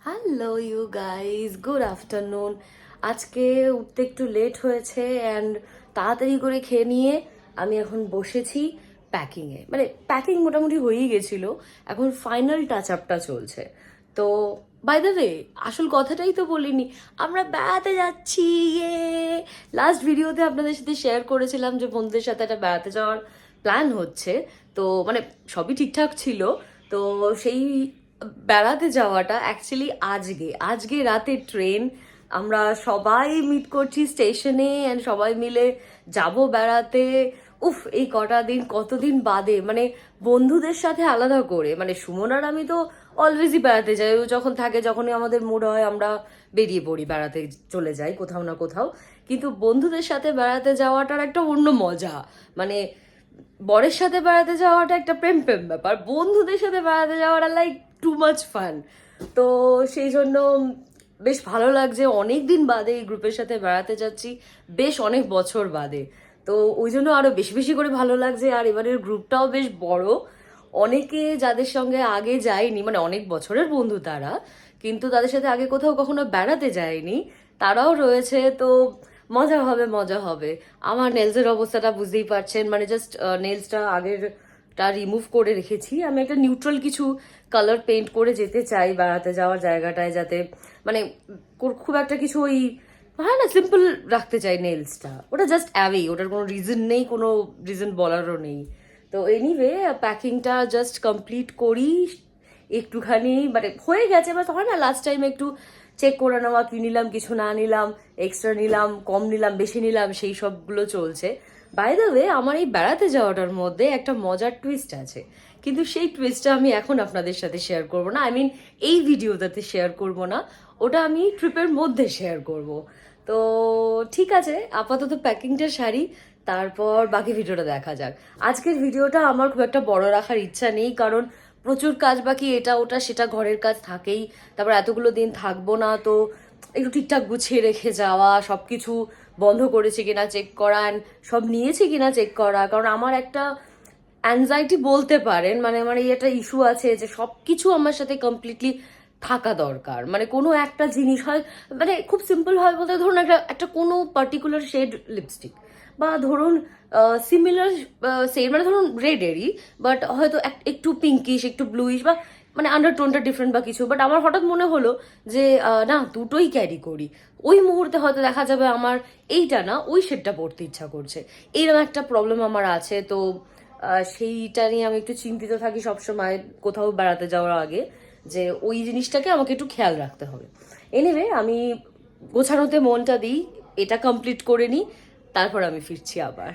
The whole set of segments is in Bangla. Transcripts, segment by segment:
Hello you guys, good afternoon. আজকে উঠতে একটু লেট হয়েছে অ্যান্ড তাড়াতাড়ি করে খেয়ে নিয়ে আমি এখন বসেছি প্যাকিংয়ে। মানে প্যাকিং মোটামুটি হয়েই গেছিলো, এখন ফাইনাল টাচ আপটা চলছে। তো বাই দ্য ওয়ে, আসল কথাটাই তো বলিনি, আমরা বেড়াতে যাচ্ছি। ইয়ে, লাস্ট ভিডিওতে আপনাদের সাথে শেয়ার করেছিলাম যে বন্ধুদের সাথে একটা বেড়াতে যাওয়ার প্ল্যান হচ্ছে। তো মানে সবই ঠিকঠাক ছিল। তো সেই বেড়াতে যাওয়াটা অ্যাকচুয়ালি আজকে রাতে ট্রেন। আমরা সবাই মিট করছি স্টেশনে অ্যান্ড সবাই মিলে যাব বেড়াতে। উফ, এই কটা দিন কতদিন বাদে, মানে বন্ধুদের সাথে আলাদা করে, মানে সুমন আর আমি তো অলওয়েজই বেড়াতে যাই। ও যখন থাকে, যখনই আমাদের মুড হয় আমরা বেরিয়ে পড়ি, বেড়াতে চলে যাই কোথাও না কোথাও। কিন্তু বন্ধুদের সাথে বেড়াতে যাওয়াটার একটা অন্য মজা। মানে বরের সাথে বেড়াতে যাওয়াটা একটা প্রেম প্রেম ব্যাপার, বন্ধুদের সাথে বেড়াতে যাওয়াটা লাইক টু মাচ ফান। তো সেই জন্য বেশ ভালো লাগছে, অনেক দিন বাদে এই গ্রুপের সাথে বেড়াতে যাচ্ছি, বেশ অনেক বছর বাদে। তো ওই জন্য আরো বেশি বেশি করে ভালো লাগছে। আর এবারের গ্রুপটাও বেশ বড়, অনেকে যাদের সঙ্গে আগে যায়নি, মানে অনেক বছরের বন্ধু তারা, কিন্তু তাদের সাথে আগে কোথাও কখনো বেড়াতে যায়নি, তারাও রয়েছে। তো মজা হবে মজা হবে। আমার নেলসের অবস্থাটা বুঝতেই পারছেন, মানে জাস্ট নেলসটা আগেরটা রিমুভ করে রেখেছি। আমি একটা নিউট্রাল কিছু কালার পেইন্ট করে যেতে চাই বেড়াতে যাওয়ার জায়গাটায়, যাতে মানে খুব একটা কিছু ওই হয় না, সিম্পল রাখতে চাই নেলসটা। ওটা জাস্ট অ্যাওয়ে, ওটার কোনো রিজন নেই, কোনো রিজন বলারও নেই। তো এনিওয়ে, প্যাকিংটা জাস্ট কমপ্লিট করি একটুখানি, মানে হয়ে গেছে। বাট হয় না, লাস্ট টাইম একটু চেক করে নেওয়া, কি নিলাম, কিছু না নিলাম, এক্সট্রা নিলাম, কম নিলাম, বেশি নিলাম, সেই সবগুলো চলছে। বাই দ্য ওয়ে, আমার এই বেড়াতে যাওয়াটার মধ্যে একটা মজার টুইস্ট আছে, কিন্তু সেই টুইস্টটা আমি এখন আপনাদের সাথে শেয়ার করব না। আই মিন, এই ভিডিওটাতে শেয়ার করব না, ওটা আমি ট্রিপের মধ্যে শেয়ার করব। তো ঠিক আছে, আপাতত প্যাকিংটা সারি, তারপর বাকি ভিডিওটা দেখা যাক। আজকের ভিডিওটা আমার খুব একটা বড় রাখার ইচ্ছা নেই, কারণ প্রচুর কাজ বাকি, এটা ওটা সেটা ঘরের কাজ থাকেই। তারপর এতগুলো দিন থাকবো না, তো একটু ঠিকঠাক গুছিয়ে রেখে যাওয়া, সব কিছু বন্ধ করেছি কিনা চেক করা, অ্যান্ড সব নিয়েছি কিনা চেক করা। কারণ আমার একটা অ্যাংজাইটি বলতে পারেন, মানে আমার এই একটা ইস্যু আছে যে সব কিছু আমার সাথে কমপ্লিটলি থাকা দরকার। মানে কোনো একটা জিনিস হয়, মানে খুব সিম্পল হয় বলতে, ধরুন একটা একটা কোনো পার্টিকুলার শেড লিপস্টিক, বা ধরুন সিমিলার সেম, মানে ধরুন রেডেরই, বাট হয়তো একটু পিঙ্কিশ, একটু ব্লুইশ, বা মানে আন্ডারটোনটা ডিফারেন্ট বা কিছু। বাট আমার হঠাৎ মনে হলো যে না, দুটোই ক্যারি করি। ওই মুহূর্তে হয়তো দেখা যাবে আমার এইটা না, ওই শেডটা পরতে ইচ্ছা করছে। এইরকম একটা প্রবলেম আমার আছে। তো সেইটা নিয়ে আমি একটু চিন্তিত থাকি সবসময় কোথাও বেড়াতে যাওয়ার আগে, যে ওই জিনিসটাকে আমাকে একটু খেয়াল রাখতে হবে। এনিওয়ে, আমি গোছানোতে মনটা দিই, এটা কমপ্লিট করে নিই, তারপর আমি ফিরছি আবার।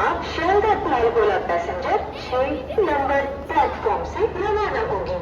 आप Sealdah platform passenger 6 number platform से रवाना होंगे।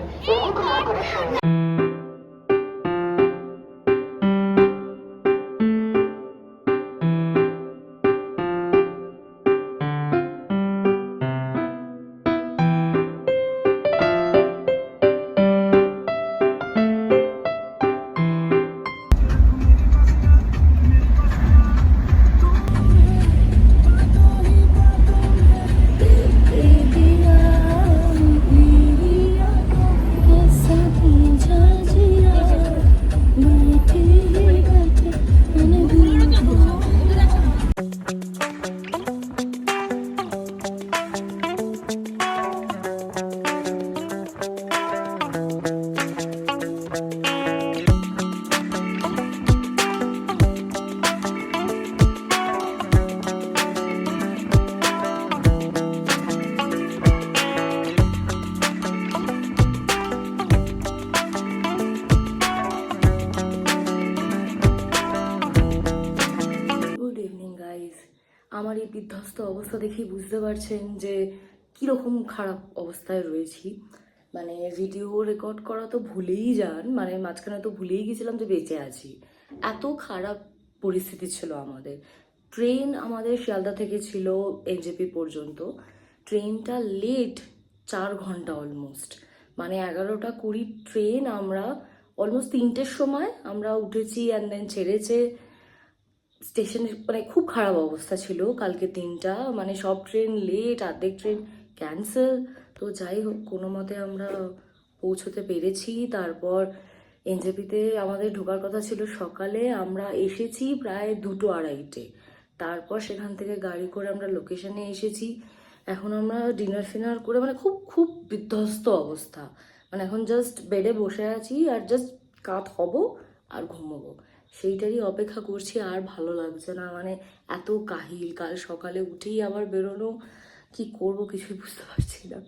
আমার এই বিধ্বস্ত অবস্থা দেখেই বুঝতে পারছেন যে কীরকম খারাপ অবস্থায় রয়েছি। মানে ভিডিও রেকর্ড করা তো ভুলেই যান, মানে মাঝখানে তো ভুলেই গেছিলাম যে বেঁচে আছি। এত খারাপ পরিস্থিতি ছিল আমাদের। ট্রেন আমাদের শিয়ালদা থেকে ছিল এনজেপি পর্যন্ত, ট্রেনটা লেট 4 ঘন্টা অলমোস্ট। মানে 11টা 20 ট্রেন, আমরা অলমোস্ট 3টের সময় আমরা উঠেছি, অ্যান্ড দেন ছেড়েছে স্টেশনের মানে খুব খারাপ অবস্থা ছিল কালকে দিনটা, মানে সব ট্রেন লেট, অর্ধেক ট্রেন ক্যান্সেল। তো যাই হোক কোনো মতে আমরা পৌঁছতে পেরেছি। তারপর এনজেপিতে আমাদের ঢোকার কথা ছিল সকালে, আমরা এসেছি প্রায় 2-2:30-টে। তারপর সেখান থেকে গাড়ি করে আমরা লোকেশনে এসেছি। এখন আমরা ডিনার ফিনার করে মানে খুব খুব বিধ্বস্ত অবস্থা, মানে এখন জাস্ট বেডে বসে আছি আর জাস্ট কাত হব আর ঘুমোবো, সেইটারই অপেক্ষা করছি। আর ভালো লাগছে না, মানে এত কাহিল। কাল সকালে উঠেই আবার বেরোনো, কি করব কিছুই বুঝতে পারছি না,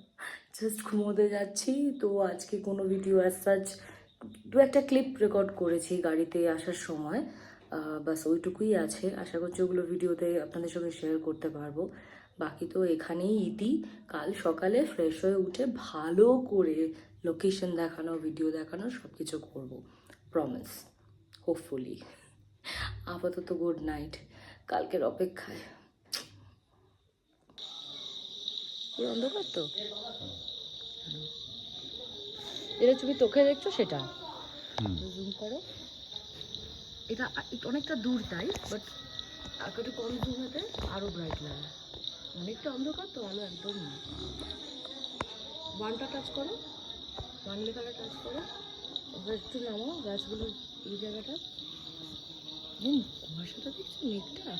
জাস্ট ঘুমোতে যাচ্ছি। তো আজকে কোনো ভিডিও অ্যাজ সাচ, দু একটা ক্লিপ রেকর্ড করেছি গাড়িতে আসার সময়, বাস ওইটুকুই আছে। আশা করছি ওগুলো ভিডিওতে আপনাদের সঙ্গে শেয়ার করতে পারবো। বাকি তো এখানেই ইতি। কাল সকালে ফ্রেশ হয়ে উঠে ভালো করে লোকেশন দেখানো, ভিডিও দেখানো সব কিছু করবো, প্রমিস, হোপফুলি। আপাতত গুড নাইট, কালকের অপেক্ষায়। এই অন্ধকার তো, এটা তুমি চোখে দেখছো সেটা জুম করো, এটা অনেকটা দূর তাই, বাট একটু কম জুম হতে আরো ব্রাইট লাগে। অনেকটা অন্ধকার তো, আলো একদম না। ওয়ানটা টাচ করো, ওয়ান লেখাটা টাচ করো, এবার একটু নামাও গাছগুলো, এই জায়গাটা কুয়াশাটা দেখছো, মেঘটা।